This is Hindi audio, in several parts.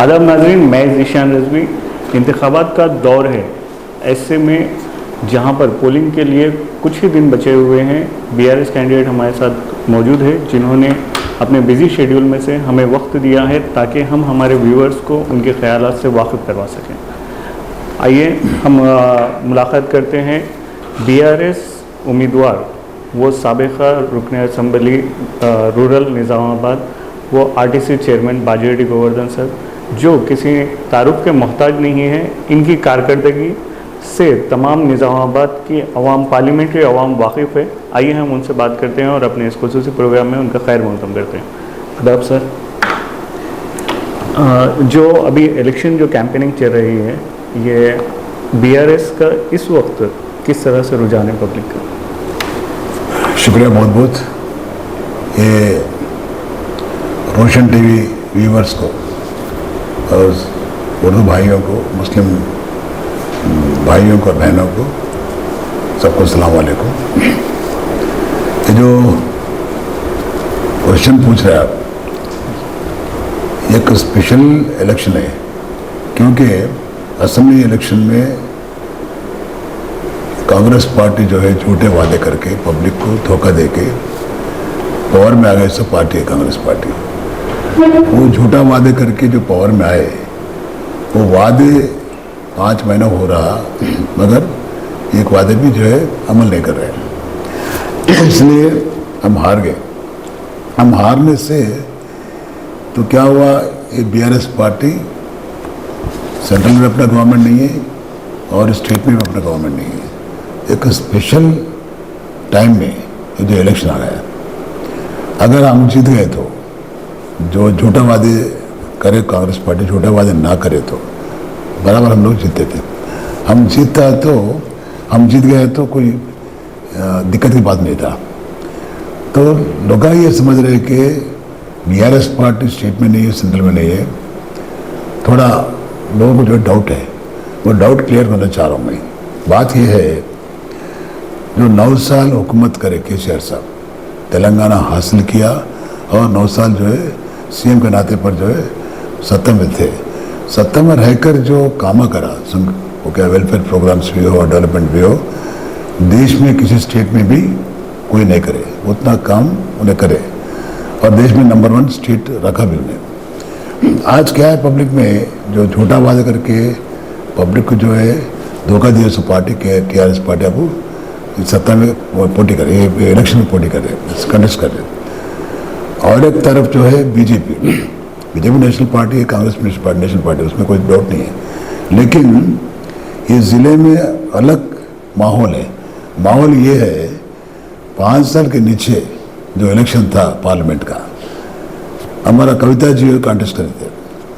आदाब नाज़रीन, मैं ज़ीशान रिजवी। इंतखाबात का दौर है, ऐसे में जहां पर पोलिंग के लिए कुछ ही दिन बचे हुए हैं, बीआरएस कैंडिडेट हमारे साथ मौजूद है जिन्होंने अपने बिजी शेड्यूल में से हमें वक्त दिया है ताकि हम हमारे व्यूअर्स को उनके ख़यालात से वाकिफ़ करवा सकें। आइए हम मुलाकात करते हैं बीआरएस उम्मीदवार, वो साबिक़ा रुकन असम्बली रूरल निज़ामाबाद, वो आरटीसी चेयरमैन बाजिरेड्डी गोवर्धन सर, जो किसी तारुफ के मोहताज नहीं है। इनकी कारकर्दगी से तमाम निज़ामाबाद की अवाम, पार्लियामेंट्री अवाम वाकिफ़ है। आइए हम उनसे बात करते हैं और अपने इस खुसूसी प्रोग्राम में उनका खैर मक़दम करते हैं। आदाब सर। जो अभी इलेक्शन जो कैंपेनिंग चल रही है, ये बीआरएस का इस वक्त किस तरह से रुझान है पब्लिक का? शुक्रिया बहुत बहुत। ये रोशन टीवी व्यूवर्स को और उर्दू भाइयों को, मुस्लिम भाइयों को और बहनों को, सबको सलाम वालेकुम। ये जो क्वेश्चन पूछ रहे हैं आप, ये एक स्पेशल इलेक्शन है क्योंकि असेंबली इलेक्शन में कांग्रेस पार्टी जो है झूठे वादे करके पब्लिक को धोखा देके पावर में आ गए। सब पार्टी है कांग्रेस पार्टी। वो झूठा वादे करके जो पावर में आए, वो वादे 5 महीना हो रहा मगर एक वादे भी जो है अमल नहीं कर रहे, इसलिए हम हार गए। हम हारने से तो क्या हुआ, ये बीआरएस पार्टी सेंट्रल में अपना गवर्नमेंट नहीं है और स्टेट में भी अपना गवर्नमेंट नहीं है। एक स्पेशल टाइम में ये जो इलेक्शन आ गया, अगर हम जीत गए तो जो झूठा वादे करे कांग्रेस पार्टी, झूठा वादे ना करे तो बराबर हम लोग जीतते थे। हम जीत गए तो कोई दिक्कत की बात नहीं था। तो लोग ये समझ रहे कि बीआरएस पार्टी स्टेट में नहीं है, सेंट्रल में नहीं है। थोड़ा लोगों को जो डाउट है, वो डाउट क्लियर करना चाह रहा हूँ मैं। बात यह है, जो 9 साल हुकूमत करे केसीआर साहब, तेलंगाना हासिल किया और 9 साल जो है सीएम के नाते पर जो है सत्ता में थे। सत्ता में रहकर जो काम करा, वो क्या वेलफेयर प्रोग्राम्स भी हो और डेवलपमेंट भी हो, देश में किसी स्टेट में भी कोई नहीं करे उतना काम उन्हें करे, और देश में नंबर 1 स्टेट रखा भी उन्हें। आज क्या है, पब्लिक में जो झूठा वादा करके पब्लिक को जो है धोखा दिया, सो पार्टी केआरएस पार्टी आपको सत्ता में पोटी करे, इलेक्शन में पोटी करे, कंटेस्ट कर रहे। और एक तरफ जो है बीजेपी नेशनल पार्टी है, कांग्रेस नेशनल पार्टी, उसमें कोई डाउट नहीं है। लेकिन ये ज़िले में अलग माहौल है। माहौल ये है, 5 साल के नीचे जो इलेक्शन था पार्लियामेंट का, हमारा कविता जी कंटेस्ट करे थे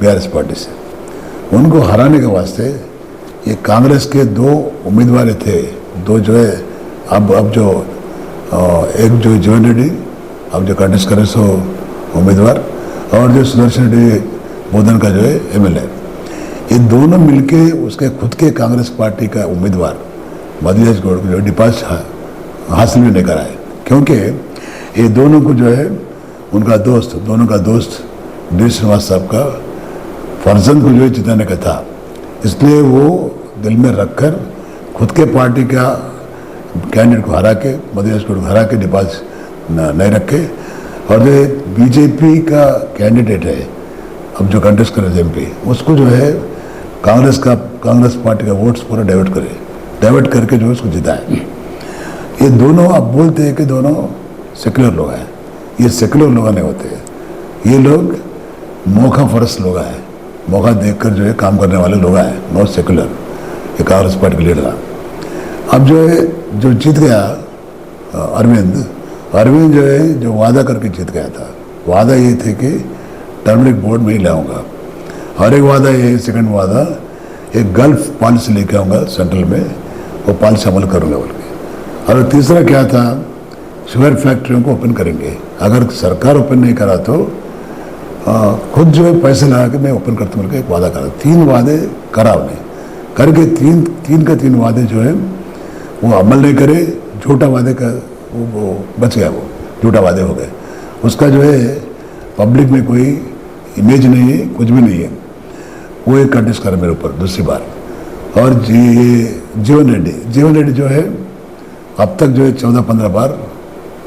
बीआरएस पार्टी से। उनको हराने के वास्ते ये कांग्रेस के 2 उम्मीदवार थे, 2 जो है अब जो एक जो जीवन रेड्डी अब जो कंटेस्ट करे सो उम्मीदवार, और जो सुदर्शन रेड्डी बोधन का जो है एमएलए, ये दोनों मिलके उसके खुद के कांग्रेस पार्टी का उम्मीदवार मधुयाज गौड़ को जो डिपाजिट हासिल भी नहीं कराए, क्योंकि ये दोनों को जो है दोनों का दोस्त डी श्रीनिवास साहब का फर्जंद को जो है जिताने का था। इसलिए वो दिल में रखकर खुद के पार्टी का कैंडिडेट को हरा के, मधुयाज गौड़ को हरा के डिपाजिट नहीं रखे, और जो बीजेपी का कैंडिडेट है अब जो कंटेस्ट करे थे एमपी, उसको जो है कांग्रेस पार्टी का वोट्स पूरा डाइवर्ट करके जो उसको जिताए। ये दोनों अब बोलते हैं कि दोनों सेक्युलर लोग हैं। ये सेक्युलर लोग नहीं होते, ये लोग मौका फरस लोग हैं, मौका देखकर जो है काम करने वाले लोग हैं, नॉट सेक्युलर। ये कांग्रेस पार्टी के लीडर। अब जो है जो जीत गया अरविंद जो है जो वादा करके जीत गया था, वादा ये थे कि टर्मरिक बोर्ड में ही लाऊंगा, और एक वादा ये, सेकंड वादा एक गल्फ पॉलिसी लेके आऊँगा सेंट्रल में, वो पॉलिसी अमल करूँगा बोल के। और तीसरा क्या था, शुगर फैक्ट्रियों को ओपन करेंगे। अगर सरकार ओपन नहीं करा तो खुद जो है पैसे लगा के मैं ओपन करता हूँ, एक वादा करा। 3 वादे करा उन्हें, करके तीन वादे जो है वो अमल नहीं करे। झूठा वादे का वो बच गया, वो झूठा वादे हो गए। उसका जो है पब्लिक में कोई इमेज नहीं है, कुछ भी नहीं है। वो एक कंटेस्ट कर मेरे ऊपर दूसरी बार। और जीवन रेड्डी जो है अब तक जो है 14-15 बार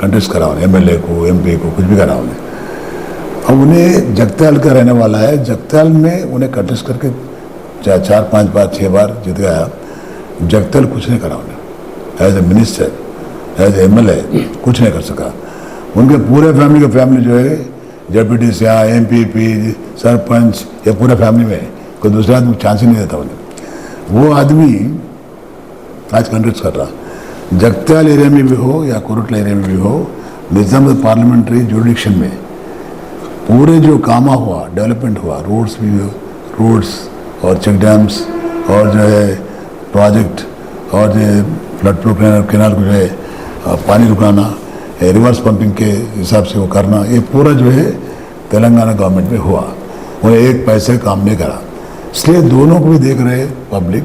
कंटेस्ट करा उन्हें, MLA को MP को कुछ भी करा उन्हें। अब उन्हें जगत्याल का रहने वाला है, जगत्याल में उन्हें कंटेस्ट करके 4-5 बार 6 बार जीत गया। जगत्याल कुछ नहीं करा उन्हें as a minister, as a MLA कुछ नहीं कर सका। उनके पूरे फैमिली जो है JPT से MPP सरपंच, ये पूरे फैमिली में कोई दूसरा आदमी चांस ही नहीं देता उन्हें। वो आदमी आज कंटेस्ट कर रहा, जगत्याल एरिया में भी हो या कोरटला एरिया में भी हो, निजामुद्दीन पार्लियामेंट्री जुडिक्शन में पूरे जो कामा हुआ, डेवलपमेंट हुआ, रोड्स और चेक डैम्स और जो है प्रोजेक्ट और जो फ्लड प्रूफ कैनाल को जो है पानी रुकाना, रिवर्स पंपिंग के हिसाब से वो करना, ये पूरा जो है तेलंगाना गवर्नमेंट में हुआ। वो एक पैसे काम नहीं करा, इसलिए दोनों को भी देख रहे पब्लिक,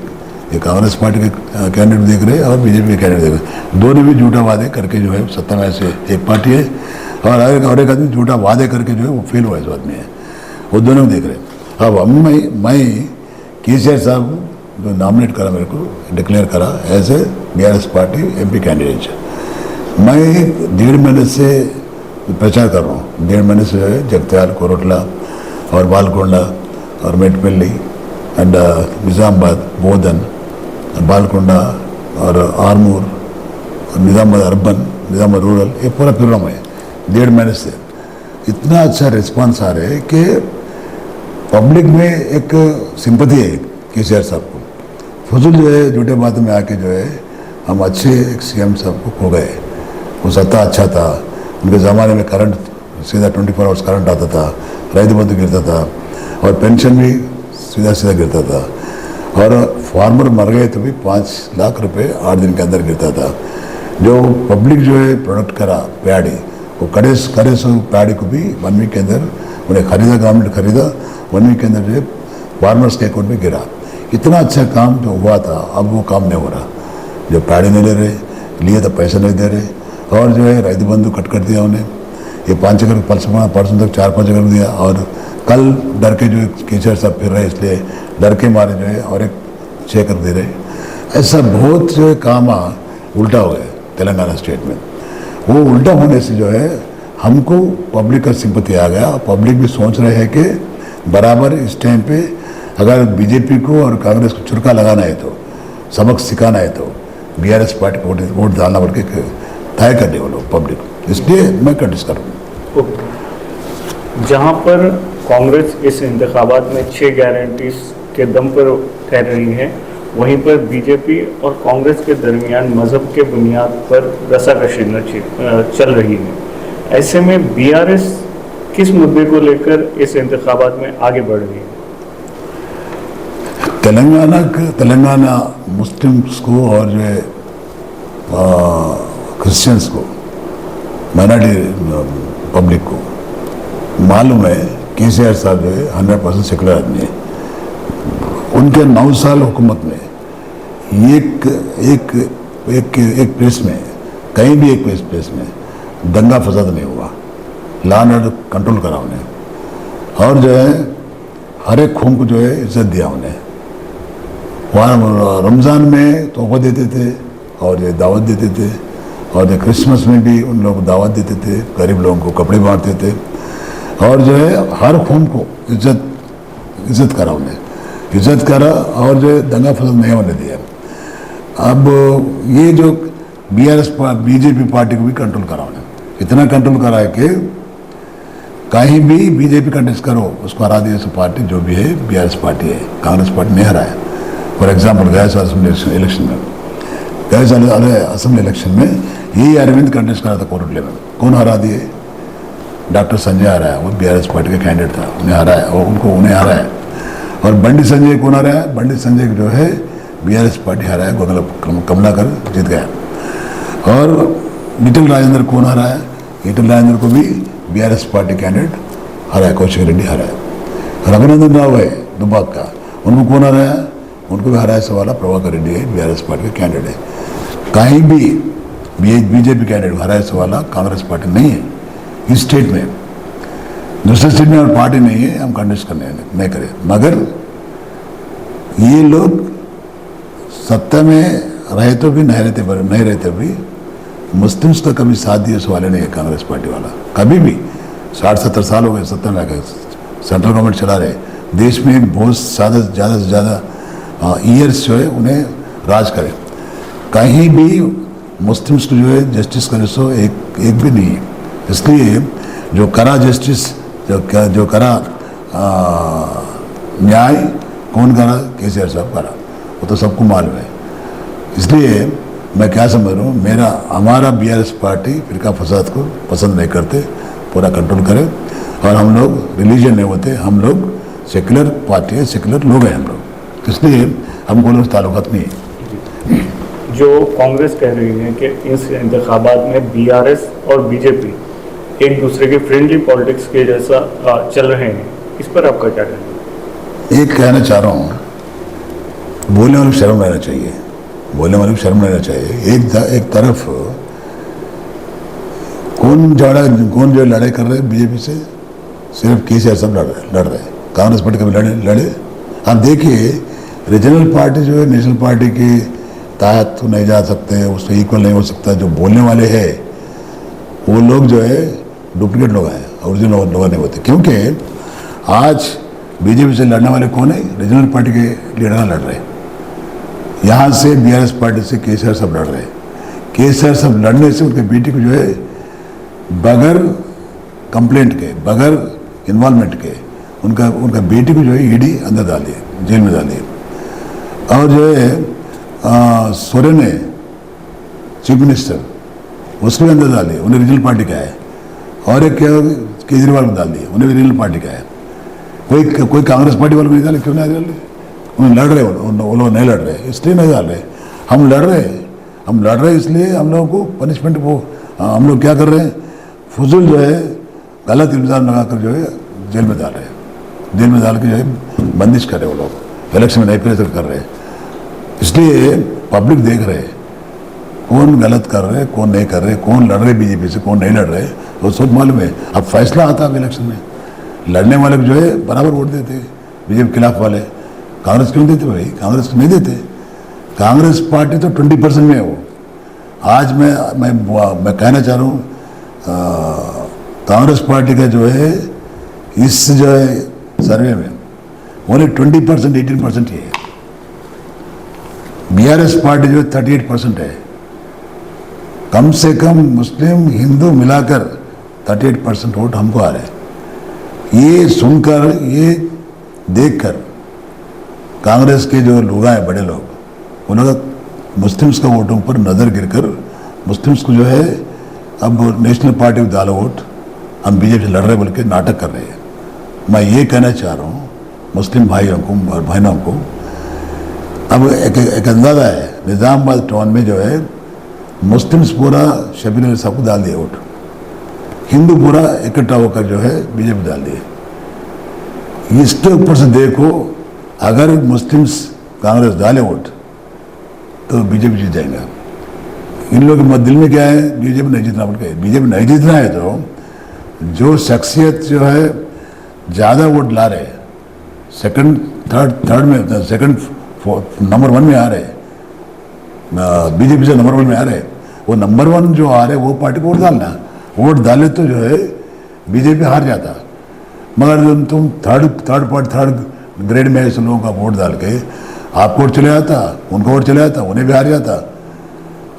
ये कांग्रेस पार्टी के कैंडिडेट देख रहे और BJP के कैंडिडेट देख रहे, दोनों भी झूठा वादे करके जो है सत्ता में से एक पार्टी है और एक आदमी झूठा वादे करके जो है वो फेल हुआ इस आदमी है, वो दोनों देख रहे। अब मैं KCR साहब जो नॉमिनेट करा, मेरे को डिक्लेयर करा as a BRS party MP candidate. मैं 1.5 महीने से प्रचार कर रहा हूँ, 1.5 महीने से जो है जगत्याल, कोरटला और बालकोंडा और मेटपल्ली एंड निज़ामाबाद, बोधन, बालकोंडा और आरमूर और निज़ामाबाद अर्बन, निज़ामाबाद रूरल, ये पूरा फिर रहा हूँ मैं 1.5 महीने से। इतना अच्छा रिस्पांस आ रहा है कि पब्लिक में एक सिंपैथी है KCR साहब को। फजूल जो है झूठे बातों में आके जो है हम अच्छे एक CM साहब को खो गए। वो सत्ता अच्छा था, उनके ज़माने में करंट सीधा 24 आवर्स करंट आता था, रैतु बंधु गिरता था और पेंशन भी सीधा गिरता था और फार्मर मर गए तो भी 5 लाख रुपए 8 दिन के अंदर गिरता था। जो पब्लिक जो है प्रोडक्ट करा पैडी, वो करे सो पैडी को भी 1 वीक के अंदर उन्हें खरीदा, गवर्नमेंट खरीदा, 1 वीक के अंदर जो है फार्मर्स के अकाउंट में गिरा। इतना अच्छा काम जो हुआ था अब वो काम नहीं हो रहा। जो पैडी नहीं ले रहे, लिए तो पैसा नहीं दे रहे और जो है रैतु बंधु कट कर दिया उन्हें। ये 5 एकड़ परसों तक 4-5 एकड़ दिया और कल डर के जो KCR साहब फिर रहे, इसलिए डर के मारे जो है और एक 6 एकड़ दे रहे। ऐसा बहुत जो है काम उल्टा हो गया तेलंगाना स्टेट में। वो उल्टा होने से जो है हमको पब्लिक का सिंपैथी आ गया। पब्लिक भी सोच रहे हैं कि बराबर इस टाइम पे अगर BJP को और कांग्रेस को चुरका लगाना है तो, सबक सिखाना है तो BRS पार्टी को वोट डालना पड़ के तय करने वो लोग पब्लिक, इसलिए मैं कंटेस्ट कर रहा हूँ। जहाँ पर कांग्रेस इस इंतखाबात में 6 गारंटीज के दम पर ठहर रही है, वहीं पर BJP और कांग्रेस के दरमियान मजहब के बुनियाद पर रसाकशी चल रही है। ऐसे में BRS किस मुद्दे को लेकर इस इंतखाबात में आगे बढ़ रही है? तेलंगाना मुस्लिम्स को और जो है क्रिश्चियंस को, माइनॉरिटी पब्लिक को मालूम है KCR साहब जो है 100% सेकुलर आदमी है। उनके 9 साल हुकूमत में एक प्लेस में, कहीं भी एक प्लेस में दंगा फसाद नहीं हुआ, लॉ एंड ऑर्डर कंट्रोल करा उन्हें और जो है हर एक खून को जो है इज्जत दिया उन्हें। वहाँ रमज़ान में तोहफा देते थे और जो दावत देते थे और जो क्रिसमस में भी उन लोगों को दावत देते थे, गरीब लोगों को कपड़े बांटते थे और जो है हर खून को इज्जत करा उन्हें, इज्जत करा और जो है दंगा फसाद नहीं होने दिया। अब ये जो BJP पार्टी को भी कंट्रोल करा उन्हें, इतना कंट्रोल करा है कि कहीं भी BJP कंटेस्ट करो उसको हरा दिया। पार्टी जो भी है BRS पार्टी है, कांग्रेस पार्टी नहीं हराया। फॉर एग्जाम्पल गया असेंबली इलेक्शन में, असेंबली इलेक्शन में यही अरविंद कंटेस्ट करा था कोरटले में, कौन हरा दिए? डॉक्टर संजय हराया, वो BRS पार्टी का कैंडिडेट था, उन्हें हराया और उन्हें हराया। और बंडी संजय कौन हराया? बंडी संजय जो है BRS पार्टी हराया, कमलाकर जीत गया। और लिटिल राजेंद्र कौन हराया? लिटिल राजेंद्र को भी BRS पार्टी कैंडिडेट हराया, कौशिक रेड्डी हराया। रघुनंदन राव है दुबाक का, उनको कौन हराया? उनको भी हराया सवाला प्रभाकर रेड्डी है, BRS पार्टी का कैंडिडेट है। कहीं भी BJP कैंडिडेट हराया सवाला कांग्रेस पार्टी नहीं है इस स्टेट में। दूसरे स्टेट में और पार्टी नहीं है, हम कंटेस्ट करने नहीं करें। मगर ये लोग सत्ता में रहे तो भी नहीं रहते भी मुस्लिम्स का कभी साथ दिए उस वाले नहीं है कांग्रेस पार्टी वाला, कभी भी। 60-70 साल हो गए सत्ता में आकर सेंट्रल गवर्नमेंट चला रहे, देश में बहुत ज़्यादा से ज़्यादा ईयर्स जो है उन्हें राज करे, कहीं भी मुस्लिम्स को जो है जस्टिस करे सो एक भी नहीं है। इसलिए जो करा जस्टिस, जो करा न्याय कौन करा, केसीआर साहब करा, वो तो सबको मालूम है। इसलिए मैं क्या समझ रहा हूँ, हमारा बीआरएस पार्टी फिरका फसाद को पसंद नहीं करते, पूरा कंट्रोल करे। और हम लोग रिलीजन नहीं होते, हम लोग सेकुलर पार्टी है, सेकुलर लोग हैं हम लोग, इसलिए हमको लोग ताल्लुकात नहीं है। जो कांग्रेस कह रही है कि इस इंतखाबात में बीआरएस और बीजेपी एक दूसरे के फ्रेंडली पॉलिटिक्स के जैसा चल रहे हैं, इस पर आपका क्या कहना है? एक कहना चाह रहा हूँ, बोलने वालों को शर्म रहना चाहिए, बोलने वालों को शर्म रहना चाहिए। एक तरफ कौन जो लड़ाई कर रहे हैं बीजेपी से, सिर्फ केसीआर सब लड़ रहे हैं, कांग्रेस पार्टी कभी लड़े। आप देखिए रीजनल पार्टी जो है नेशनल पार्टी की तहत तो नहीं जा सकते, उससे इक्वल नहीं हो सकता। जो बोलने वाले हैं वो लोग जो है डुप्लीकेट लोग हैं, ओरिजिनल लोग नहीं होते। क्योंकि आज बीजेपी से लड़ने वाले कौन है, रीजनल पार्टी के लीडर लड़ रहे हैं। यहाँ से बीआरएस पार्टी से केसीआर सब लड़ रहे हैं। केसीआर सब लड़ने से उनके बेटी को जो है बगैर कंप्लेंट के, बगैर इन्वॉल्वमेंट के उनका बेटी को जो है ईडी अंदर डाल दिए, जेल में डाल दिए। और जो है सोरेन है चीफ मिनिस्टर, उसको भी अंदर डाल दिए, उन्हें रीजनल पार्टी का है। और एक क्या केजरीवाल को डाल दिए, उन्हें भी रीजनल पार्टी का है। कोई कांग्रेस पार्टी वालों को नहीं डाले, क्यों नहीं डाले? उन्हें लड़ रहे, वो लोग नहीं लड़ रहे, इसलिए नहीं डाल रहे। हम लड़ रहे इसलिए हम लोगों को पनिशमेंट, वो हम लोग क्या कर रहे हैं, फजूल जो है गलत इल्ज़ाम लगाकर जो है जेल में डाल रहे हैं, जेल में डाल के जो है बंदिश कर रहे वो लोग, इलेक्शन में नहीं प्रेशर कर रहे। इसलिए पब्लिक देख रहे कौन गलत कर रहे, कौन नहीं कर रहे, कौन लड़ रहे बीजेपी से, कौन नहीं लड़ रहे, वो सब मालूम है। अब फैसला आता है इलेक्शन में, लड़ने वाले जो है बराबर वोट देते हैं, बीजेपी के खिलाफ वाले। कांग्रेस क्यों देते भाई? कांग्रेस नहीं देते। कांग्रेस पार्टी तो 20% में है वो। आज मैं कहना चाह रहा हूँ, कांग्रेस पार्टी का जो है इस जो है सर्वे में ओनली 20%, 18% ही है। बीआरएस पार्टी जो है 38% है। कम से कम मुस्लिम हिंदू मिलाकर 38% वोट हमको आ रहे हैं। ये सुनकर, ये देखकर कांग्रेस के जो लोग हैं, बड़े लोग, वो लोग मुस्लिम्स का वोटों पर नज़र गिरकर मुस्लिम्स को जो है अब नेशनल पार्टी को डालो वोट, हम बीजेपी से लड़ रहे बोल के नाटक कर रहे हैं। मैं ये कहना चाह रहा हूँ मुस्लिम भाइयों को और बहनों को, अब एक अंदाज़ा है, निज़ामाबाद टाउन में जो है मुस्लिम्स पूरा शबीर अली साहब को डाल दिया वोट, हिंदू पूरा इकट्ठा होकर जो है बीजेपी डाल दिए। इसके ऊपर से देखो, अगर मुस्लिम्स कांग्रेस डाले वोट तो बीजेपी जीत जाएगा। इन लोगों के दिल में क्या है, बीजेपी नहीं जीतना बोल के। बीजेपी नहीं जीतना है तो जो शख्सियत जो है ज़्यादा वोट ला रहे, सेकंड थर्ड में, सेकंड नंबर 1 में आ रहे, बीजेपी से नंबर 1 में आ रहे, वो नंबर 1 जो आ रहे वो पार्टी को वोट डालना। वोट डाले तो जो है बीजेपी हार जाता। मगर तुम थर्ड ग्रेड में ऐसे लोगों का वोट डाल के आपको वोट चले जाता, उनको वोट चले जाता, उन्हें भी हार जाता।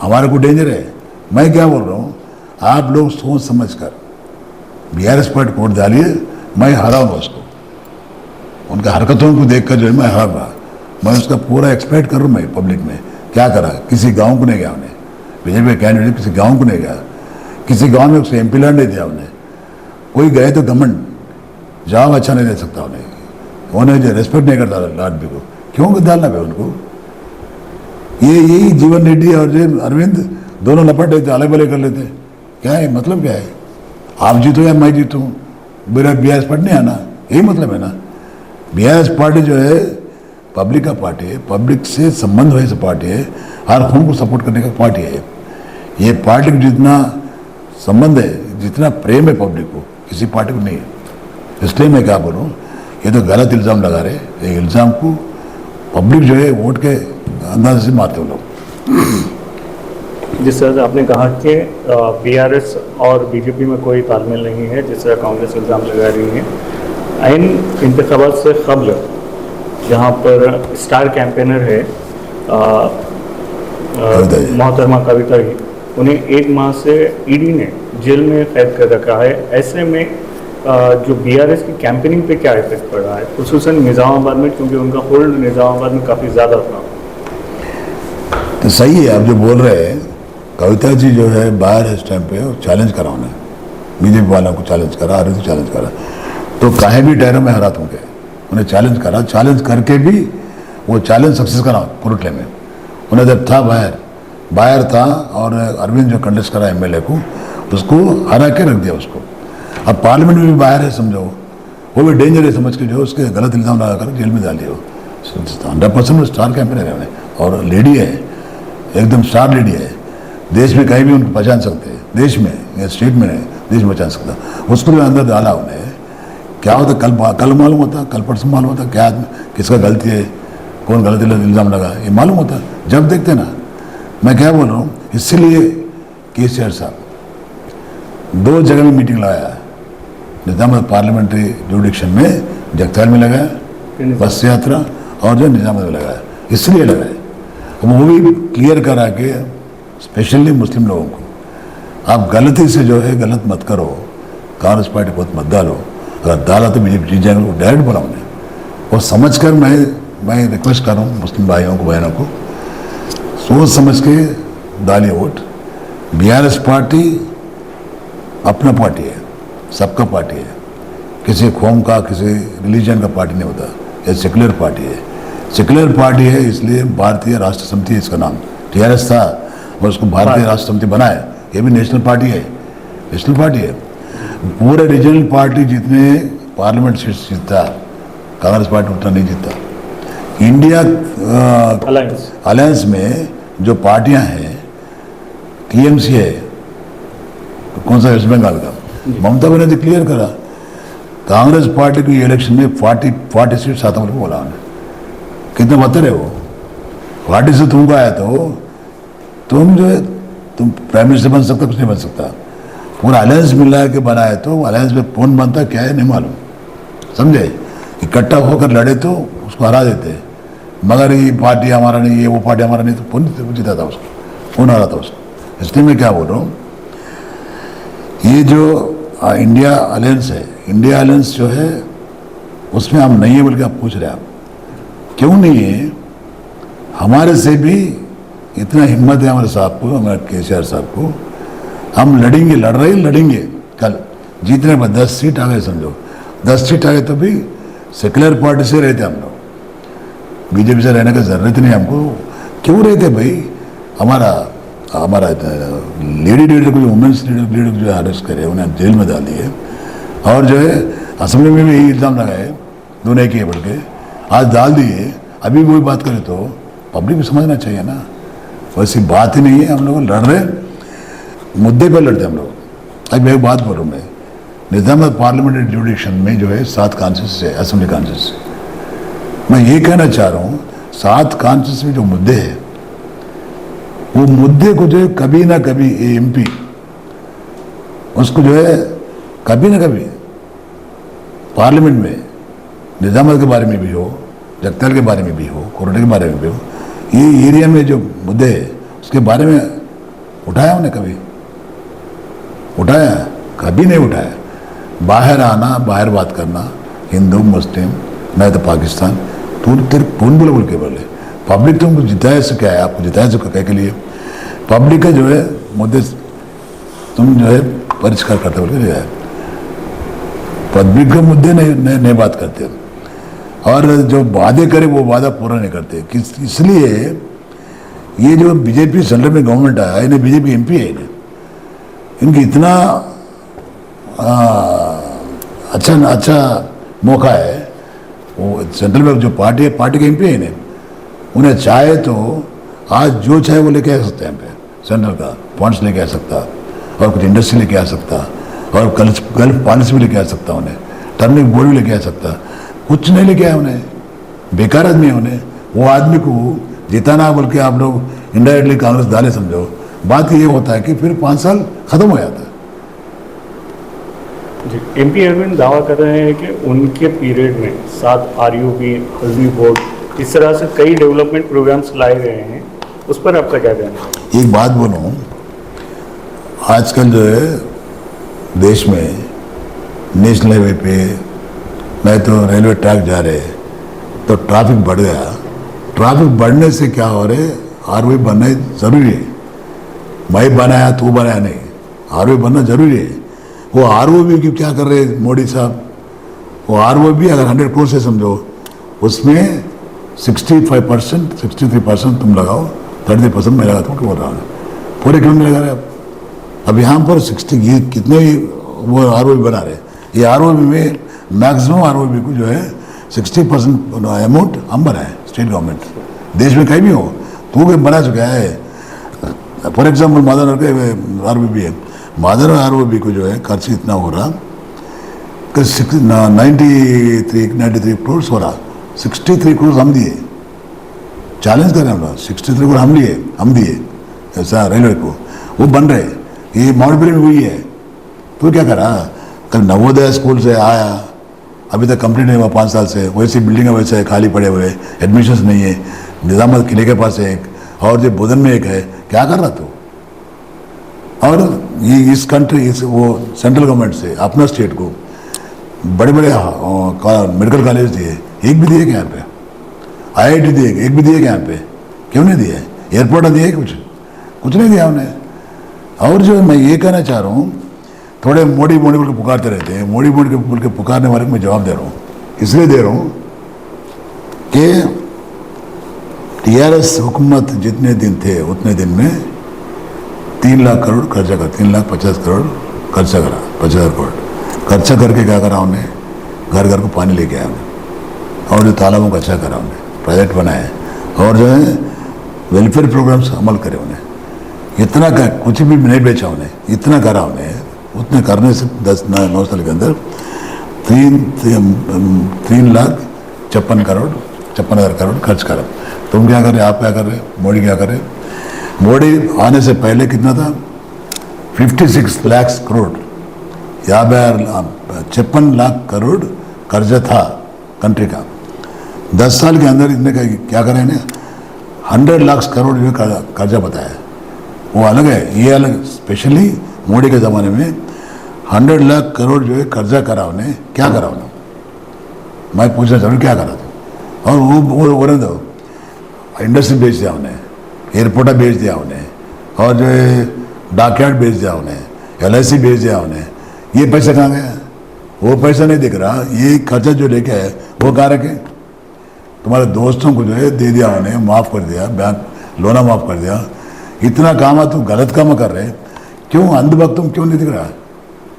हमारे को डेंजर है। मैं क्या बोल रहा हूँ, आप लोग सोच समझ कर बीआरएस पार्टी को वोट डालिए। मैं हराऊंगा उसको, उनका हरकतों को देखकर जो है मैं हारूंगा। मैं उसका पूरा एक्सपेक्ट कर रहा हूँ। मैं पब्लिक में क्या करा, किसी गांव को नहीं गया उन्हें, बीजेपी कैंडिडेट किसी गांव को नहीं गया, किसी गांव में उसको एमपी लैंड नहीं दिया उन्हें। कोई गए तो घमंड, जवाब अच्छा नहीं दे सकता उन्हें जो रेस्पेक्ट नहीं करता आदमी को, क्यों डालना भाई उनको? यही जीवन रेड्डी और जो अरविंद दोनों लपट लेते, अलग बले कर लेते। क्या है मतलब, क्या है? आप जीतो या मैं जीतूँ, मेरा बीआरएस पार्टी नहीं आना, यही मतलब है ना। बीआरएस पार्टी जो है पब्लिक का पार्टी है, पब्लिक से संबंध है, पार्टी है, हर खून को सपोर्ट करने का पार्टी है। ये पार्टी को जितना संबंध है, जितना प्रेम है पब्लिक को, किसी पार्टी को नहीं है। इसलिए मैं क्या बोलूँ, ये तो गलत इल्ज़ाम लगा रहे। ये इल्ज़ाम को पब्लिक जो है वोट के अंदाज से मारते हैं लोग। जिस तरह से आपने कहा कि बीआरएस और बीजेपी में कोई तालमेल नहीं है, जिस तरह कांग्रेस इल्ज़ाम लगा रही है, इन इंतखाबात से कबल जहाँ पर स्टार कैंपेनर है मोहतरमा कविता जी, उन्हें 1 माह से ईडी ने जेल में कैद कर रखा है। ऐसे में जो बीआरएस की कैंपेनिंग पे क्या इफेक्ट पड़ रहा है, खुसूसन निज़ामाबाद में, क्योंकि उनका होल्ड निज़ामाबाद में काफ़ी ज़्यादा था। तो सही है आप जो बोल रहे हैं। कविता जी जो है बाहर इस टाइम पे चैलेंज करा उन्हें, बीजेपी वालों को चैलेंज करा, आर को चैलेंज करा, तो काहे भी टहरों में हरा तुमके, उन्हें चैलेंज करा, चैलेंज करके भी वो चैलेंज सक्सेस करा कुरुटले में। उन्हें जब था बाहर था और अरविंद जो कंटेस्ट करा एमएलए को, उसको हरा के रख दिया उसको। अब पार्लियामेंट में भी बाहर है समझो, वो भी डेंजर है समझ के जो उसके गलत इल्ज़ाम लगाकर जेल में डाल दिया। 100% स्टार कैंपेनर है और लेडी है, एकदम स्टार लेडी है। देश में कहीं भी उनको पहचान सकते हैं, देश में या स्टेट में नहीं, देश में पहचान सकता। उसको भी अंदर डाला उन्हें, क्या होता कल मालूम होता, कल परसों मालूम होता क्या किसका गलती है, कौन गलत इल्ज़ाम लगा, ये मालूम होता जब देखते ना। मैं क्या बोल रहा हूँ, इसीलिए केसीआर साहब 2 जगह में मीटिंग लगाया, निज़ामाबाद पार्लियामेंट्री जुडिक्शन में, जगताल में लगाया बस यात्रा, और जो निज़ामाबाद में लगाया, इसलिए लगाया। वो भी क्लियर करा के स्पेशली मुस्लिम लोगों को, आप गलती से जो है गलत मत करो, कांग्रेस पार्टी को मत डालो, अगर डाला तो बीजेपी जीत जाएंगे, वो डायरेक्ट बोला उन्हें। और समझ कर मैं रिक्वेस्ट कर रहा हूँ मुस्लिम भाइयों को बहनों को, सोच समझ के डालिए वोट। बीआरएस पार्टी अपना पार्टी है, सबका पार्टी है, किसी कौम का किसी रिलीजन का पार्टी नहीं होता, ये सेकुलर पार्टी है। सेकुलर पार्टी है इसलिए भारतीय राष्ट्र समिति इसका नाम, टीआरएस था और उसको भारतीय राष्ट्र समिति बनाया। ये भी नेशनल पार्टी है, नेशनल पार्टी है। पूरे रीजनल पार्टी जितने पार्लियामेंट सीट्स जीतता, कांग्रेस पार्टी उतना नहीं जीतता। इंडिया अलायंस में जो पार्टियां हैं, टीएमसी है, कौन सा, वेस्ट बंगाल का, ममता बनर्जी क्लियर करा, कांग्रेस पार्टी की इलेक्शन में 40 सीट साथ में बोला उन्हें। कितने बहत्तर है वो, 40 से तुमको आया तो तुम जो है तुम प्राइम मिनिस्टर बन सकता, कुछ नहीं बन सकता। पूरा अलायंस मिला के बनाया तो अलायंस में कौन बनता क्या है नहीं मालूम, समझे। इकट्ठा होकर लड़े तो उसको हरा देते, मगर ये पार्टी हमारा नहीं, ये वो पार्टी हमारा नहीं, तो कौन जीता था उसको, कौन हरा था उसको। इसलिए मैं क्या बोल रहा हूँ, ये जो इंडिया अलायंस है, इंडिया अलायंस जो है उसमें हम नहीं है बोल के आप पूछ रहे हैं, आप क्यों नहीं है। हमारे से भी इतना हिम्मत है हमारे साहब को, हमारे केसीआर साहब को, हम लड़ेंगे, लड़ेंगे कल जीतने में 10 सीट आ गए समझो, 10 सीट आ गए तो भी सेकुलर पार्टी से रहते हम लोग, बीजेपी से रहने की जरूरत नहीं हमको। क्यों रहते भाई, हमारा लेडी लीडर को, जो वुमेन्स लीडर को जो अरेस्ट करे, उन्हें जेल में डाल दिए, और जो है असेंबली में भी यही इल्ज़ाम लगाए, दोनों किए बोल के आज डाल दिए। अभी वही बात करें तो पब्लिक भी समझना चाहिए ना, वैसी बात ही नहीं है। हम लोग लड़ रहे, मुद्दे पर लड़ते हम लोग। अब मैं एक बात बोल रहा हूँ, मैं निज़ामाबाद पार्लियामेंट्री जुडिक्शन में जो है 7 कॉन्स्टिट्यूंसी है, असेंबली कॉन्स्टिट्यूंसी। मैं ये कहना चाह रहा हूँ 7 कॉन्स्टिट्यूंसी में जो मुद्दे हैं, वो मुद्दे को जो है कभी ना कभी एमपी उसको जो है कभी ना कभी पार्लियामेंट में निज़ामाबाद के बारे में भी हो, जगताल के बारे में भी हो, कोरोना के बारे में भी हो, ये एरिया में जो मुद्दे हैं उसके बारे में उठाया उन्हें, कभी उठाया? कभी नहीं उठाया। बाहर आना, बाहर बात करना, हिंदू मुस्लिम मैं तो पाकिस्तान, तू तेरे कौन बोले बोल के बोले। पब्लिक तुमको जिताया से क्या है, आपको जिताया से क्या के लिए, पब्लिक का जो है मुद्दे तुम जो है परिष्कार करते बोल के, पब्लिक के मुद्दे नहीं बात करते, और जो वादे करे वो वादा पूरा नहीं करते। इसलिए ये जो बीजेपी सेंट्रल में गवर्नमेंट आया, इन्हें बीजेपी एमपी है, इनकी इतना अच्छा मौका है। वो सेंट्रल में जो पार्टी है, पार्टी के एमपी है, इन्हें उन्हें चाहे तो आज जो चाहे वो लेके आ सकते हैं, पे सेंट्रल का फंड्स लेके आ सकता, और कुछ इंडस्ट्री लेके आ सकता, और गल्फ पॉलिसी भी लेके आ सकता, उन्हें टर्निंग बोर्ड भी लेके आ सकता। कुछ नहीं लेके आया उन्हें, बेकार आदमी है उन्हें। वो आदमी को जिताना बोल के आप लोग इनडायरेक्टली कांग्रेस डाले समझो। बात ये होता है कि फिर 5 साल खत्म हो जाता है। जी, एमपी अरविंद दावा कर रहे हैं कि उनके पीरियड में 7 आरयूबी, हल्दी बोर्ड, इस तरह से कई डेवलपमेंट प्रोग्राम्स लाए गए हैं, उस पर आपका क्या कहना है? एक बात बोलूं, आजकल जो है देश में नेशनल हाईवे पे नहीं तो रेलवे ट्रैक जा रहे तो ट्रैफिक बढ़ गया। ट्रैफिक बढ़ने से क्या हो रहे, आरओबी बनना जरूरी है। मैं बनाया तू बनाया नहीं, आरओबी बनना जरूरी है। वो आरओबी की क्या कर रहे मोदी साहब, वो आरओबी अगर 100 करोड़ से समझो, उसमें 65%, 63% तुम लगाओ, 30% मैं लगाता हूँ। बोल रहा हूँ पूरे क्यों नहीं लगा रहे अब यहाँ पर 60 ये कितने वो आरओबी बना रहे। ये आरओबी में मैक्सिमम आरओबी को जो है 60% अमाउंट हम बनाए, स्टेट गवर्नमेंट देश में कहीं भी हो तो वो बना चुका है। फॉर एग्जाम्पल माधव के आरओबी है, माधव आरओबी को जो है खर्च इतना हो रहा कि 93 करोड़ हो रहा, 63 करोड़ हम दिए। चैलेंज कर रहे हैं हम लोग, 63 करोड़ हम दिए ऐसा रेलवे को, वो बन रहे। ये मॉडल में हुई है तो क्या करा, कल नवोदय स्कूल से आया, अभी तक कंप्लीट नहीं हुआ 5 साल से, वैसी बिल्डिंग वैसे खाली पड़े हुए, एडमिशन्स नहीं है। निजामत किले के पास एक और जो बोधन में एक है, क्या कर रहा तू? और ये इस कंट्री वो सेंट्रल गवर्नमेंट से अपना स्टेट को बड़े बड़े मेडिकल कॉलेज दिए, एक भी दिए क्या यहाँ पे? IIT दिए, एक भी दिए क्या यहाँ पे? क्यों नहीं दिए? एयरपोर्ट दिए कुछ नहीं दिया उन्हें। और जो मैं ये कहना चाह रहा हूँ, थोड़े मोदी बोल के पुकारते रहते हैं, मोदी बोल के पुकारने वाले को मैं जवाब दे रहा हूँ। इसलिए दे रहा हूँ कि TRS हुकूमत जितने दिन थे उतने दिन में 3 लाख करोड़ खर्चा कर, 3,50,000 करोड़ खर्चा करा, 50,000 करोड़ खर्चा करके क्या करा उन्हें, घर घर को पानी लेके आया उन्हें, और जो तालाबों का अच्छा करा उन्हें, प्रोजेक्ट बनाए, और जो है वेलफेयर प्रोग्राम्स अमल करे उन्हें। इतना कुछ भी नहीं बेचा उन्हें, इतना करा उन्हें। उतने करने से 9 साल के अंदर 3,56,000 करोड़ खर्च करा। तुम क्या कर रहे, आप क्या कर रहे, मोदी क्या कर रहे? मोदी आने से पहले कितना था? 56 लाख करोड़, 56 लाख करोड़ कर्जा था कंट्री का। 10 साल के अंदर इतने क्या करें इन्हें 100 लाख करोड़ जो कर्जा बताया, वो अलग है, ये अलग। स्पेशली मोदी के ज़माने में 100 लाख करोड़ जो है कर्जा करा उन्हें, क्या करा उन्हें? मैं पूछना चाहूँ क्या करा था? और वो दो इंडस्ट्री बेच दिया उन्हें, एयरपोर्ट बेच दिया उन्हें, और जो है डॉकयार्ड बेच दिया उन्हें, LIC बेच दिया उन्हें। ये पैसा कहाँ गया? वो पैसा नहीं दिख रहा। ये खर्चा जो लेके आए वो कहाँ रखे? तुम्हारे दोस्तों को जो है दे दिया उन्हें, माफ़ कर दिया, बैंक लोना माफ़ कर दिया। इतना काम है, तुम गलत काम कर रहे, क्यों अंधभक्त तुम क्यों नहीं दिख रहा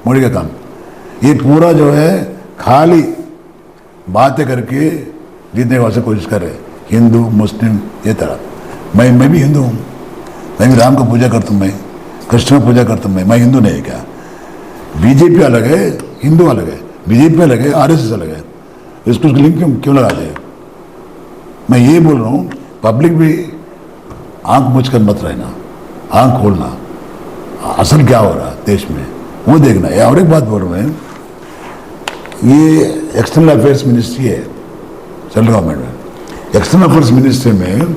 मोदी का काम? ये पूरा जो है खाली बातें करके जीतने वास्ते कोशिश कर रहे, हिंदू मुस्लिम ये तरह। मैं भी हिंदू हूँ, मैं भी राम का पूजा करता हूँ, मैं कृष्ण का पूजा करता हूँ, मैं हिंदू नहीं क्या? बीजेपी अलग है, हिंदू अलग है, बीजेपी अलग है, RSS अलग है, इसको लिंक क्यों लगाते हैं? मैं ये बोल रहा हूँ, पब्लिक भी आंख मूझ कर मत रहना, आंख खोलना, असल क्या हो रहा देश में वो देखना है। और एक बात बोल रहा हूँ, ये एक्सटर्नल अफेयर्स मिनिस्ट्री है सेंट्रल गवर्नमेंट में। एक्सटर्नल अफेयर्स मिनिस्ट्री में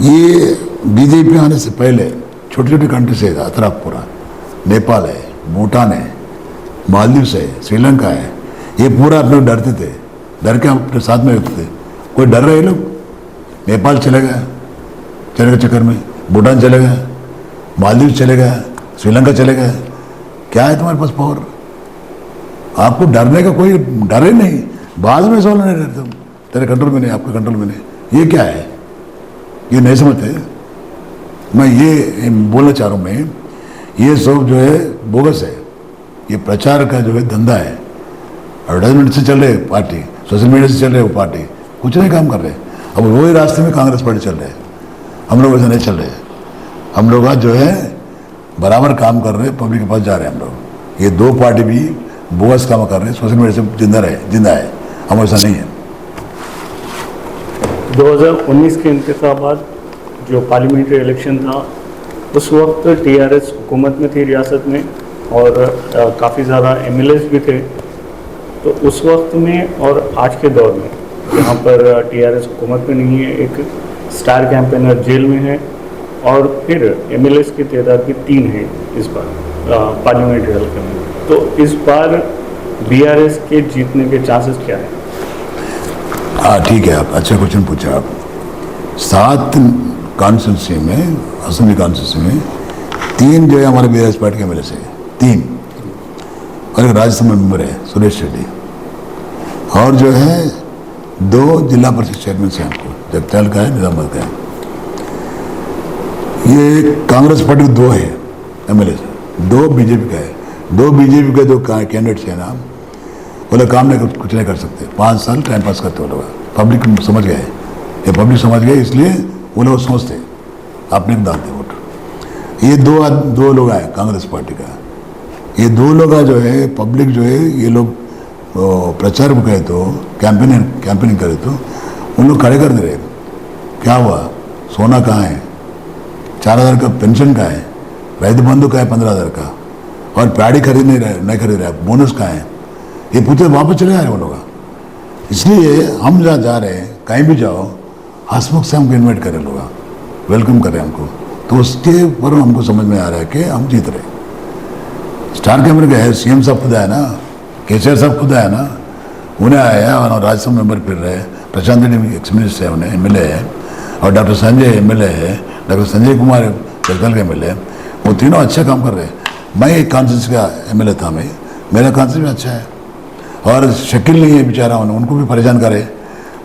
ये बीजेपी आने से पहले छोटी छोटी कंट्री से अतराफ पूरा, नेपाल है, भूटान है, मालदीव्स है, श्रीलंका है, ये पूरा अपने डरते थे, डर के अपने साथ में रखते थे। कोई डर रहे लोग? नेपाल चले गए चक्कर में, भूटान चले गए, मालदीव चले गए, श्रीलंका चले गए। क्या है तुम्हारे पास पावर? आपको डरने का कोई डर ही नहीं। बाद में सवाल नहीं डरते तुम, तेरे कंट्रोल में नहीं, आपके कंट्रोल में नहीं। ये क्या है? ये नहीं समझते। मैं ये बोलना चाह रहा हूँ, मैं ये सब जो है बोगस है, ये प्रचार का जो है धंधा है। एडवर्टाइजमेंट से चल रहे पार्टी, सोशल मीडिया से चल रहे वो पार्टी, कुछ नहीं काम कर रहे। अब वही रास्ते में कांग्रेस पार्टी चल रहे हैं, हम लोग ऐसा नहीं चल रहे। हम लोग आज जो है बराबर काम कर रहे हैं, पब्लिक के पास जा रहे हैं हम लोग। ये दो पार्टी भी बोगस काम कर रहे हैं, सोशल मीडिया से जिंदा है, हम ऐसा नहीं है। 2019 के इंतखाबात जो पार्लियामेंट्री इलेक्शन था, उस वक्त टीआरएस हुकूमत में थी रियासत में और काफ़ी ज़्यादा एमएलएस भी थे। तो उस वक्त में और आज के दौर में जहाँ पर टीआरएस हुकूमत में नहीं है, एक स्टार कैंपेनर जेल में है और फिर एमएलएस की तादाद भी 3 है इस बार पार्लियामेंट्री हल्के में। तो इस बार बीआरएस के जीतने के चांसेस क्या है? हाँ ठीक है, आप अच्छा क्वेश्चन पूछा। आप 7 कॉन्स्टिट्यूंसी में, असेंबली कॉन्स्टिट्यूंसी में 3 जो है हमारे बीआरएस पार्टी के एमएलए से 3 और एक राज्यसभा मेंबर है सुरेश शेट्टी, और जो है 2 जिला परिषद चेयरमैन से हमको, जगताल का है, निजामाबाद का है। ये कांग्रेस पार्टी 2 है एमएलए, 2 बीजेपी का है। 2 बीजेपी के 2 कैंडिडेट्स हैं ना, वो लोग काम नहीं, कुछ नहीं कर सकते, 5 साल टाइम पास करते वो लोग। पब्लिक समझ गए, ये पब्लिक समझ गए, इसलिए वो लोग सोचते आपने डालते वोट। ये दो लोग आए कांग्रेस पार्टी का, ये 2 लोग जो है पब्लिक जो है, ये लोग प्रचार करे तो कैंपेनिंग करे तो उन लोग खड़े कर दे रहे। क्या हुआ, सोना कहाँ है, 4,000 का पेंशन कहाँ है, रैत बंधु का है 15,000 का, और पैडी नहीं खरीद रहा, बोनस कहाँ है, ये पूछते वापस चले आ रहे वो लोग। इसलिए हम जहाँ जा रहे हैं, कहीं भी जाओ, हंसमुख से हमको इन्वाइट करें लोग, वेलकम करें हमको। तो उसके ऊपर हमको समझ में आ रहा है कि हम जीत रहे। स्टार कैमरे का है, सीएम साहब खुद आया ना, केसीआर साहब खुद आया ना, उन्हें आया और राज्यसभा मेंबर फिर रहे। प्रशांत रेड्डी एक्स मिनिस्टर है, उन्हें एमएलए है, और डॉक्टर संजय एमएलए है, डॉक्टर संजय कुमार जगदल के एमएलए, वो तीनों अच्छा काम कर रहे हैं। मैं एक कॉन्स्टिट्यूंसी का एमएलए था, मेरा कॉन्स्टिट्यूंसी भी अच्छा है, और शकील नहीं है बेचारा, उनको भी परेशान करे,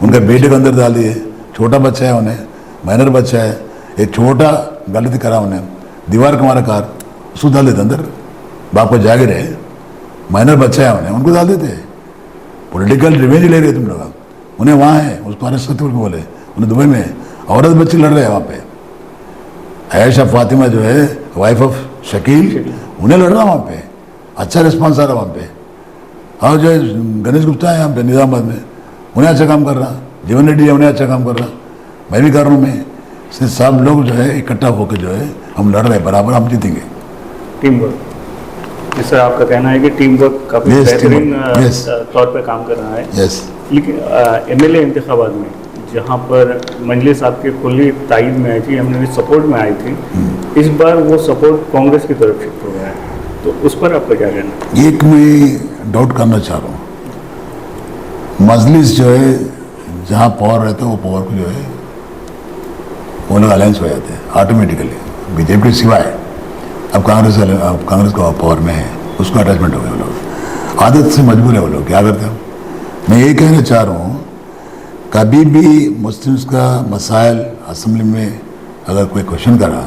उनका बेटे के अंदर डाल दिए, छोटा बच्चा है, उन्हें माइनर बच्चा है, एक छोटा गलती करा उन्हें, दीवार का हमारा कार, उसको डाल देते अंदर, बाप को जागिर है, माइनर बच्चा है, उनको डाल देते। पॉलिटिकल रिवेंज ले रहे तुम लोग, उन्हें वहाँ है, उसको अरेस्ट करते हुए बोले, उन्हें दुबई में औरत बच्चे लड़ रहे हैं वहाँ पे, आयशा फातिमा जो है वाइफ ऑफ शकील, उन्हें लड़ रहा वहाँ पे, अच्छा रिस्पॉन्स आ रहा वहाँ पे। और जो गणेश गुप्ता है यहाँ पे निजामाबाद में, उन्हें अच्छा काम कर रहा, जीवन रेड्डी है, उन्हें अच्छा काम कर रहा, मैं भी कर रहा हूँ। मैं इसलिए सब लोग जो है इकट्ठा होकर जो है हम लड़ रहे हैं, बराबर हम जीतेंगे। टीम वर्क, जैसे आपका कहना है कि टीम वर्क काफ़ी बेहतरीन तौर पर काम कर रहा है। लेकिन एमएलए इंतखाबात में जहाँ पर मंजली साहब की खुली तायद में आई थी, हमने भी सपोर्ट में आई थी, इस बार वो सपोर्ट कांग्रेस की तरफ शिफ्ट हो गया है, तो उस पर आपका क्या कहना है? एक मैं डाउट करना चाह रहा हूँ, मजलिस जो है जहाँ पावर रहता है वो पावर को जो है वो लोग अलायंस हो जाते हैं ऑटोमेटिकली, बीजेपी के सिवाय। अब कांग्रेस का पावर में है, उसको अटैचमेंट हो गया वो लोग, आदत से मजबूर है वो लोग, क्या करते हैं। मैं ये कहना चाह रहा हूँ, कभी भी मुस्लिम्स का मसाइल असेंबली में अगर कोई क्वेश्चन करा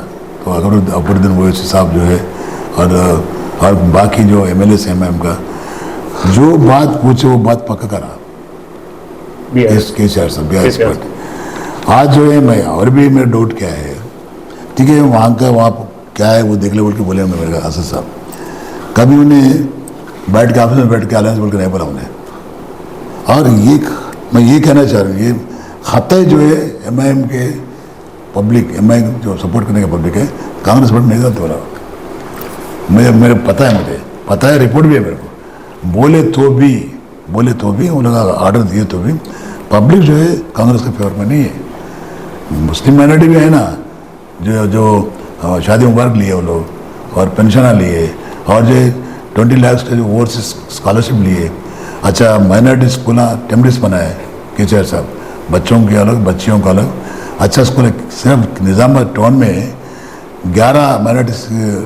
तो अकबरुद्दीन ओवैसी साहब जो है और बाकी जो एमएलए से एमआईएम का जो बात पूछे वो बात पक्का करा, केसीआर साहब बीआरएस पार्टी। आज जो है मैं और भी मेरा डाउट क्या है, ठीक है वहाँ क्या है वो देख ले बोल के बोले मेरे असद साहब, कभी उन्हें बैठ के ऑफिस में बैठ के अलायंस बोल के नहीं बोला उन्हें। और ये मैं ये कहना चाह रहा हूँ, ये खतः जो है एमआईएम के पब्लिक, एमआईएम जो सपोर्ट करने का पब्लिक है, कांग्रेस सपोर्ट नहीं करते बोला, मेरे पता है, रिपोर्ट भी है मेरे को, बोले तो भी उन लोग ऑर्डर दिए तो भी पब्लिक जो है कांग्रेस के फेवर में नहीं है। मुस्लिम माइनॉरिटी भी है ना, जो शादी मुबारक लिए वो लोग, और पेंशन लिए, और जो 20 लाख का जो ओवरसीज स्कॉलरशिप लिए, अच्छा माइनॉरिटी स्कूल टेम्पलेट्स बनाए केसीआर साहब, बच्चों के अलग बच्चियों का अलग, अच्छा स्कूल है, सिर्फ निजामाबाद टाउन में 11 माइनॉरिटी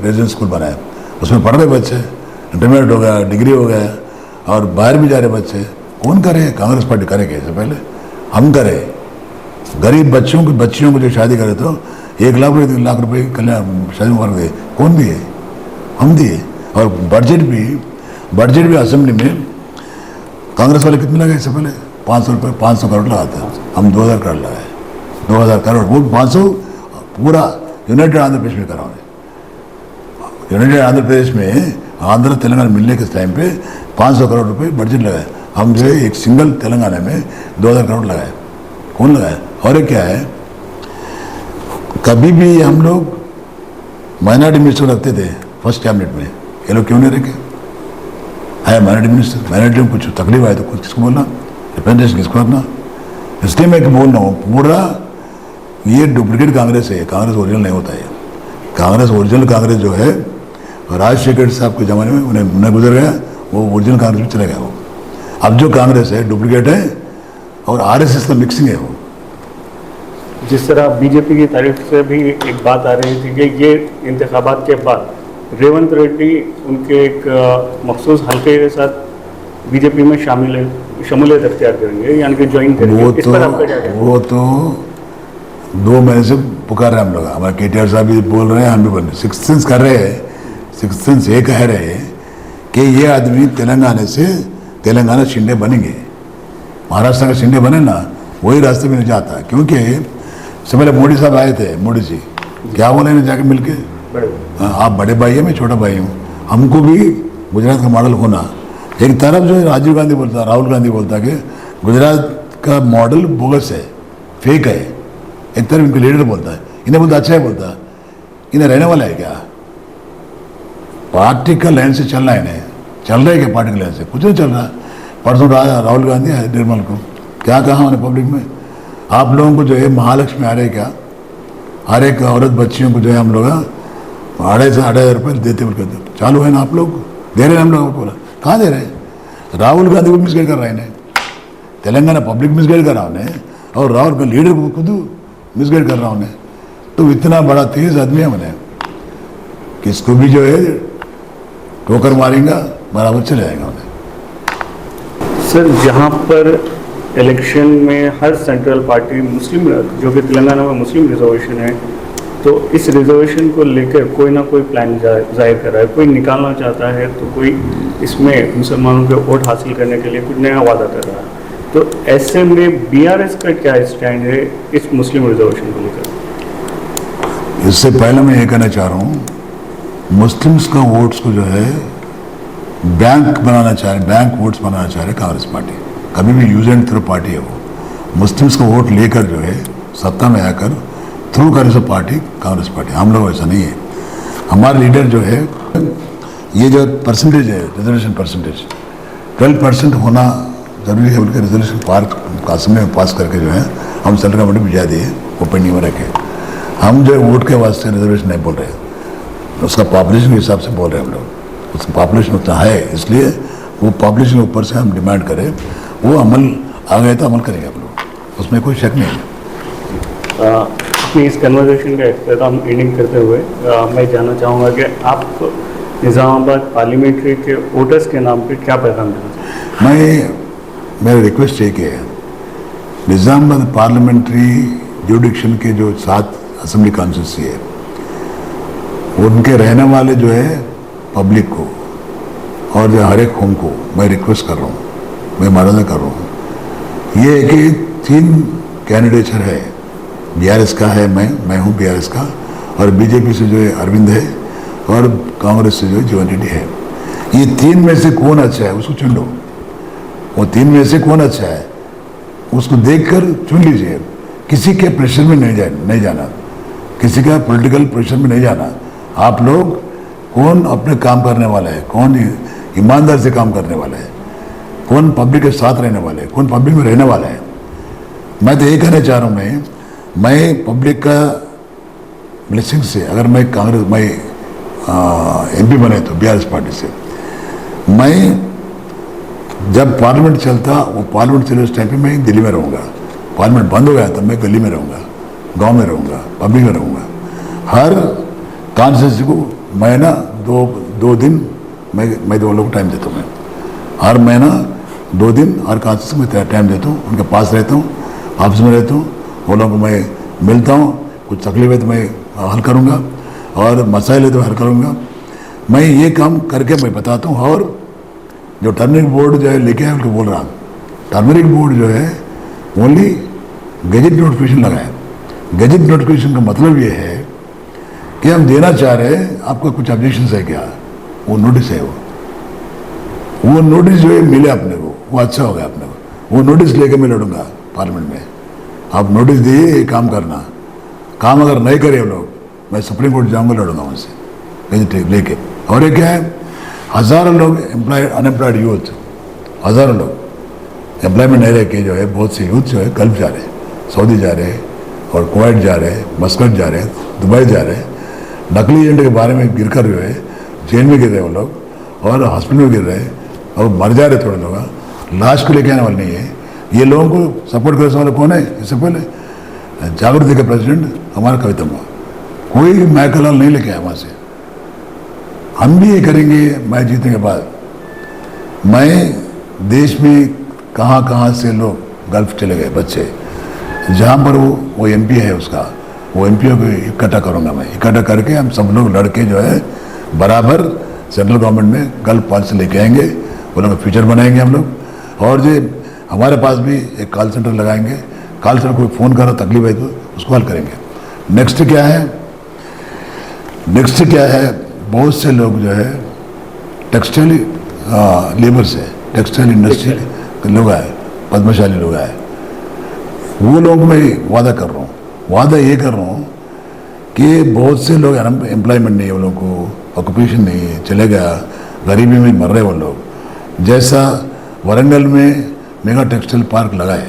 रेजिडेंट स्कूल बनाए, उसमें पढ़ रहे बच्चे, इंटरमीडिएट हो गया, डिग्री हो गया, और बाहर भी जा रहे बच्चे। कौन करे? कांग्रेस पार्टी करेगी इससे पहले, हम करें। गरीब बच्चियों को जो शादी करे तो 1 लाख रुपए कल्याण शादी मुबारक दे, कौन दिए? हम दिए। और बजट भी असेंबली में कांग्रेस वाले कितने लगाए इससे पहले? 500 करोड़ लगाते हैं, हम 2000 करोड़ लगाए, 2000 करोड़, वो 500 पूरा यूनाइटेड आंध्र प्रदेश में करा उन्हें। यूनाइटेड आंध्र प्रदेश में आंध्र तेलंगाना मिलने के टाइम पे 500 करोड़ रुपए बजट लगाए, हम जो है एक सिंगल तेलंगाना में 2000 करोड़ लगाए। कौन लगाया? और एक क्या है, कभी भी हम लोग माइनॉरिटी मिनिस्टर रखते थे फर्स्ट कैबिनेट में, ये लोग क्यों नहीं रखे? है माइनॉरिटी मिनिस्टर, माइनॉरिटी में कुछ तकलीफ आए तो कुछ किसको बोलना, रिप्रेजेंटेशन किसको रखना? इसलिए मैं बोल रहा हूँ पूरा ये डुप्लीकेट कांग्रेस है, कांग्रेस ओरिजिनल नहीं होता है। कांग्रेस ओरिजिनल कांग्रेस जो है राजशेखर साहब के ज़माने में उन्हें गुजर गया, वो ओरिजिनल कांग्रेस में चले गया वो। अब जो कांग्रेस है डुप्लीकेट है और आरएसएस का मिक्सिंग है वो। जिस तरह बीजेपी की तारीफ से भी एक बात आ रही थी कि ये इंतखाबात के बाद रेवंत रेड्डी उनके एक मखसूस हल्के के साथ बीजेपी में शमूलियत अख्तियार करेंगे, यानी कि ज्वाइन करेंगे। इस पर आपका क्या कहना है? वो तो 2 महीने से पुकार रहे हैं हम लोग, हमारे केटीआर साहब भी बोल रहे हैं, हम भी बोल रहे हैं, सिक्स सेंस कर रहे हैं। सिक्स सेंस ये कह रहे हैं कि ये आदमी तेलंगाना से तेलंगाना शिंदे बनेंगे, महाराष्ट्र का शिंदे बने ना, वही रास्ते में नहीं जाता। क्योंकि इससे पहले मोदी साहब आए थे, मोदी जी क्या बोले ना जाके मिलके, आप बड़े भाई हैं, मैं छोटा भाई हूँ, हमको भी गुजरात का मॉडल होना। एक तरफ जो राजीव गांधी बोलता, राहुल गांधी बोलता कि गुजरात का मॉडल बोगस है, फेक है। एक तरफ इनके लीडर बोलता है, इन्हें बोलता अच्छा है, बोलता इन्हें रहने वाला है क्या? पार्टी का लाइन से चलना है इन्हें, चल रहे क्या पार्टी के लाइन से? कुछ नहीं चल रहा। परसों राहुल गांधी है निर्मल को क्या कहा उन्हें पब्लिक में, आप लोगों को जो है महालक्ष्मी आ रहे क्या, हर एक औरत बच्चियों को जो है हम लोग 2,500 रुपये देते बोल कहते चालू है ना, आप लोग दे रहे हैं हम लोगों को, कहाँ दे रहे हैं? राहुल गांधी को मिसगाइड कर रहा है इन्हें, तेलंगाना पब्लिक मिसगाइड कर रहा उन्हें, और राहुल का लीडर को खुद मिसगाइड कर रहा उन्हें। तो इतना बड़ा तेज आदमी है उन्हें, किसको भी जो है ठोकर मारेगा बराबर चले जाएगा उन्हें। सर, जहाँ पर इलेक्शन में हर सेंट्रल पार्टी मुस्लिम, जो कि तेलंगाना में मुस्लिम रिजर्वेशन है, तो इस रिजर्वेशन को लेकर कोई ना कोई प्लान जाहिर कर रहा है, कोई निकालना चाहता है तो कोई इसमें मुसलमानों के वोट हासिल करने के लिए कुछ नया वादा कर रहा है। तो ऐसे में बीआरएस का क्या स्टैंड है इस मुस्लिम रिजर्वेशन को लेकर? इससे पहले मैं ये कहना चाह रहा हूँ, मुस्लिम्स का वोट्स को जो है बैंक बनाना चाह रहे, बैंक वोट्स बनाना चाह रहे कांग्रेस पार्टी। कभी भी यूज एंड थ्रो पार्टी है वो, मुस्लिम्स का वोट लेकर जो है सत्ता में आकर थ्रू करे सब पार्टी कांग्रेस पार्टी। हम लोग ऐसा नहीं है। हमारे लीडर जो है, ये जो परसेंटेज है रिजर्वेशन परसेंटेज 12% होना जरूरी है, उनके रिजर्वेशन कासम में पास करके जो है हम सेंट्रल गवर्नमेंट में भिजा दिए, वो पेंडिंग में रखे। हम जो वोट के वास्ते रिजर्वेशन नहीं बोल रहे, उसका पॉपुलेशन के हिसाब से बोल रहे हैं हम लोग। उसका पॉपुलेशन उतना है, इसलिए वो पॉपुलेशन के ऊपर से हम डिमांड करें, वो अमल आ गए तो अमल करेंगे हम लोग, उसमें कोई शक नहीं है। अपनी इस कन्वर्सेशन का इख्तिताम एंडिंग करते हुए मैं जानना चाहूँगा कि आप निज़ामाबाद पार्लियामेंट्री के वोटर्स के नाम पे क्या पैगाम देना चाहते हैं? मेरा रिक्वेस्ट है कि निज़ामाबाद पार्लियामेंट्री जुडिक्शन के जो 7 असेंबली कॉन्स्टिट्यूंसी है, उनके रहने वाले जो है पब्लिक को और जो हर एक होम को मैं रिक्वेस्ट कर रहा हूँ, मैं मानना कर रहा हूँ, ये है कि 3 कैंडिडेचर है। बीआरएस का है, मैं हूँ बीआरएस का, और बीजेपी से जो है अरविंद है, और कांग्रेस से जो है जीवन रेड्डी है। ये 3 में से कौन अच्छा है उसको चुन लो, वो 3 में से कौन अच्छा है उसको देखकर चुन लीजिए। किसी के प्रेशर में नहीं जाना, किसी का पॉलिटिकल प्रेशर में नहीं जाना। आप लोग कौन अपने काम करने वाला है, कौन ईमानदार से काम करने वाला है, कौन पब्लिक के साथ रहने वाला है, कौन पब्लिक में रहने वाला है। मैं तो ये कहना चाह रहा हूँ, मैं पब्लिक का ब्लेसिंग से, अगर मैं एमपी बने तो बीआरएस पार्टी से, मैं जब पार्लियामेंट चलता, वो पार्लियामेंट चले उस टाइम पे मैं दिल्ली में रहूँगा। पार्लियामेंट बंद हो गया तब मैं गली में रहूँगा, गांव में रहूँगा, पब्लिक में रहूँगा। हर कॉन्स्टिट्यूंसी को महीना 2 दिन मैं 2 लोग टाइम देता हूँ। मैं हर महीना 2 दिन हर कॉन्स्टिट्यूंसी में टाइम देता हूँ, उनके पास रहता हूँ, ऑफिस में रहता हूँ, वो लोगों को मैं मिलता हूँ, कुछ तकलीफ है तो मैं हल करूँगा, और मसाइल है तो हल करूँगा। मैं ये काम करके मैं बताता हूँ। और जो टर्मरिक बोर्ड जो है लेके आए, उनको बोल रहा हूँ, टर्मरिक बोर्ड जो है ओनली गजट नोटिफिकेशन लगाए। गजट नोटिफिकेशन का मतलब ये है कि हम देना चाह रहे हैं, आपका कुछ ऑब्जेक्शन है क्या, वो नोटिस है, वो नोटिस जो है मिले अपने को, वो अच्छा हो गया अपने को। वो नोटिस लेके मैं लड़ूंगा पार्लियामेंट में, आप नोटिस दिए ये काम करना, काम अगर नहीं करे वो लोग, मैं सुप्रीम कोर्ट जाऊंगा, लड़ूंगा उनसे लेके। और ये क्या है, हज़ारों लोग अनएम्प्लॉयड यूथ, हज़ारों लोग एम्प्लॉयमेंट नहीं रह के जो है, बहुत से यूथ जो है गल्फ जा रहे हैं, सऊदी जा रहे हैं और कुवैत जा रहे हैं, मस्कट जा रहे हैं, दुबई जा रहे हैं। नकली एजेंट के बारे में गिर कर जो है जेल में गिर रहे हैं वो लोग, और हॉस्पिटल में गिर रहे हैं और मर जा रहे थोड़े लोग, लाश को लेके आने वाले नहीं है। ये लोगों को सपोर्ट करने वाले कौन है? इससे पहले जागृति के प्रेसिडेंट हमारा कविता हुआ, कोई मैकलाल नहीं लेके आया वहाँ से। हम भी ये करेंगे मैं जीतने के बाद। मैं देश में कहाँ कहाँ से लोग गल्फ चले गए बच्चे, जहाँ पर वो एमपी है उसका, वो एमपीओ को इकट्ठा करूँगा मैं, इकट्ठा करके हम सब लोग लड़के जो है बराबर सेंट्रल गवर्नमेंट में गल्फ पॉलिसी लेके आएंगे, वो लोग फ्यूचर बनाएंगे हम लोग। और जो हमारे पास भी एक कॉल सेंटर लगाएंगे, कॉल सेंटर कोई फ़ोन करो तकलीफ है तो उसको हल करेंगे। नेक्स्ट क्या है, नेक्स्ट क्या है, बहुत से लोग जो है टेक्सटाइल लेबर से, टेक्सटाइल इंडस्ट्री के लोग आए, पद्मशाली लोग आए, वो लोग मैं वादा कर रहा हूँ, वादा ये कर रहा हूँ कि बहुत से लोग एम्प्लॉयमेंट नहीं है, वो लोगों को ऑक्यूपेशन नहीं है, चले गया, गरीबी में मर रहे वो लोग। जैसा वारंगल में मेगा टेक्सटाइल पार्क लगाए,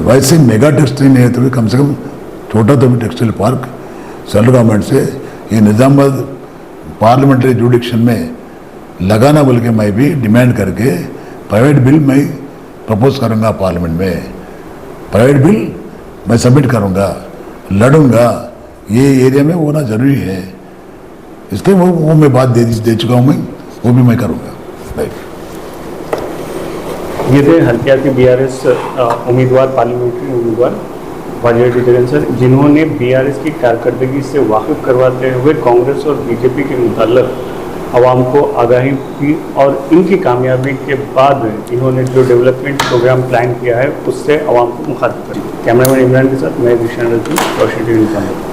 वैसे मेगा टेक्सटाइल नहीं है तो भी कम से कम छोटा तो भी टेक्सटाइल पार्क सेंट्रल गवर्नमेंट से ये निज़ामाबाद पार्लियामेंट्री जुडिक्शन में लगाना बोल के मैं भी डिमांड करके प्राइवेट बिल मैं प्रपोज करूँगा पार्लियामेंट में, प्राइवेट बिल मैं सबमिट करूँगा, लड़ूंगा। ये एरिया में होना जरूरी है, इसलिए वो मैं बात दे चुका हूँ, मैं वो भी मैं करूँगा। राइट, ये थे हल्दिया के बीआरएस उम्मीदवार, पार्लियामेंट्री उम्मीदवार वाजिद विजयन सर, जिन्होंने बीआरएस की कारकर्दगी से वाकिफ करवाते हुए कांग्रेस और बीजेपी के मुताल्लिक़ आवाम को आगाही दी, और इनकी कामयाबी के बाद इन्होंने जो डेवलपमेंट प्रोग्राम प्लान किया है उससे आवाम को मुखातिब किया। कैमरामैन इमरान के साथ मैं दिशान रजवी, रोशन टीवी न्यूज़।